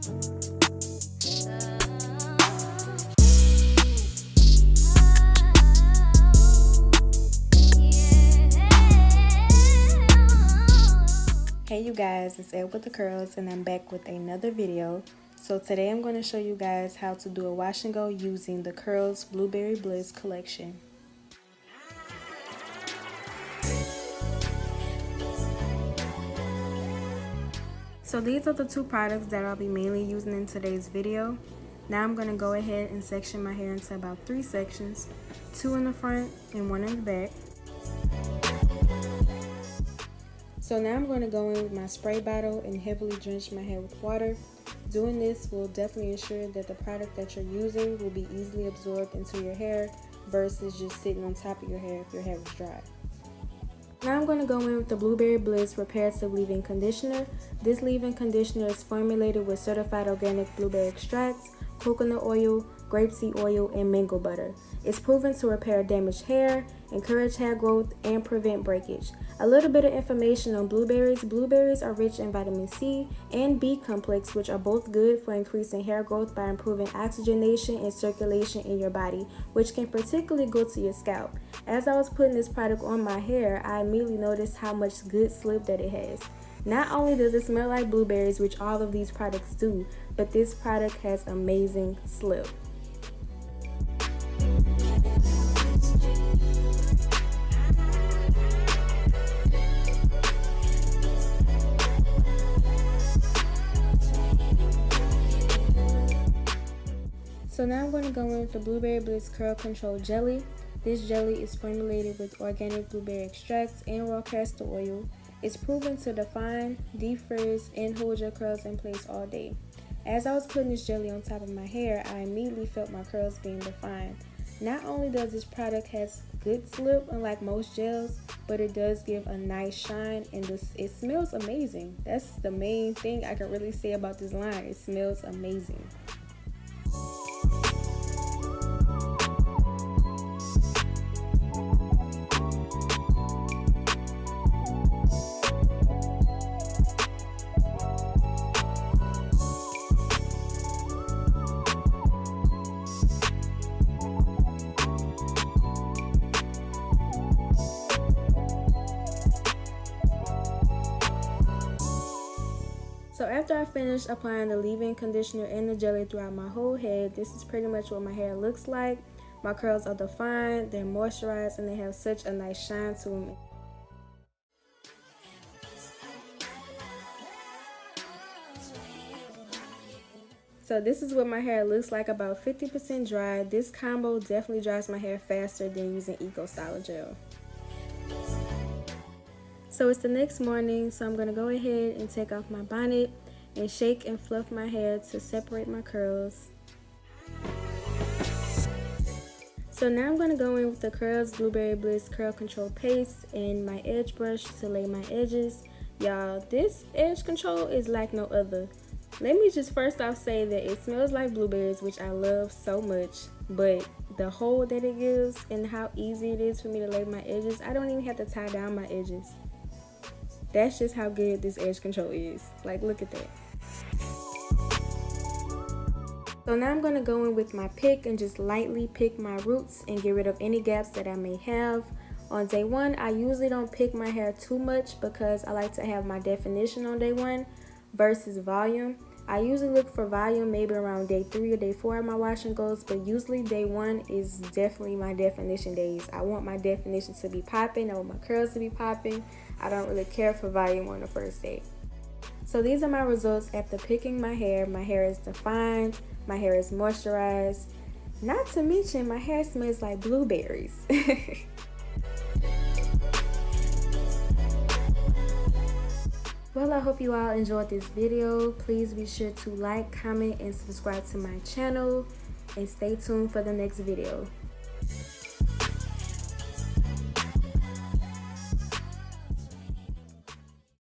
Hey you guys, it's Ed with the Curls and I'm back with another video. So today I'm going to show you guys how to do a wash and go using the Curls Blueberry Bliss collection. So these are the two products that I'll be mainly using in today's video. Now I'm going to go ahead and section my hair into about 3 sections, 2 in the front and 1 in the back. So now I'm going to go in with my spray bottle and heavily drench my hair with water. Doing this will definitely ensure that the product that you're using will be easily absorbed into your hair versus just sitting on top of your hair if your hair was dry. Now I'm going to go in with the Blueberry Bliss Reparative Leave-In Conditioner. This leave-in conditioner is formulated with certified organic blueberry extracts, coconut oil, grapeseed oil, and mango butter. It's proven to repair damaged hair, encourage hair growth, and prevent breakage. A little bit of information on blueberries. Blueberries are rich in vitamin C and B complex, which are both good for increasing hair growth by improving oxygenation and circulation in your body, which can particularly go to your scalp. As I was putting this product on my hair, I immediately noticed how much good slip that it has. Not only does it smell like blueberries, which all of these products do, but this product has amazing slip. So now I'm going to go in with the Blueberry Bliss Curl Control Jelly. This jelly is formulated with organic blueberry extracts and raw castor oil. It's proven to define, defrizz, and hold your curls in place all day. As I was putting this jelly on top of my hair, I immediately felt my curls being defined. Not only does this product has good slip unlike most gels, but it does give a nice shine and it smells amazing. That's the main thing I can really say about this line. It smells amazing. So after I finished applying the leave-in conditioner and the jelly throughout my whole head, this is pretty much what my hair looks like. My curls are defined, they're moisturized, and they have such a nice shine to them. So this is what my hair looks like about 50% dry. This combo definitely dries my hair faster than using Eco Styler gel. So it's the next morning, so I'm going to go ahead and take off my bonnet and shake and fluff my hair to separate my curls. So now I'm going to go in with the Curls Blueberry Bliss Curl Control Paste and my edge brush to lay my edges. Y'all, this edge control is like no other. Let me just first off say that it smells like blueberries, which I love so much, but the hold that it gives and how easy it is for me to lay my edges, I don't even have to tie down my edges. That's just how good this edge control is. Like, look at that. So now I'm going to go in with my pick and just lightly pick my roots and get rid of any gaps that I may have. On day 1, I usually don't pick my hair too much because I like to have my definition on day 1 versus volume. I usually look for volume maybe around day 3 or day 4 of my wash and goes, but usually day 1 is definitely my definition days. I want my definition to be popping. I want my curls to be popping. I don't really care for volume on the first day. So these are my results after picking my hair. My hair is defined. My hair is moisturized. Not to mention my hair smells like blueberries. Well, I hope you all enjoyed this video. Please be sure to like, comment, and subscribe to my channel. And stay tuned for the next video.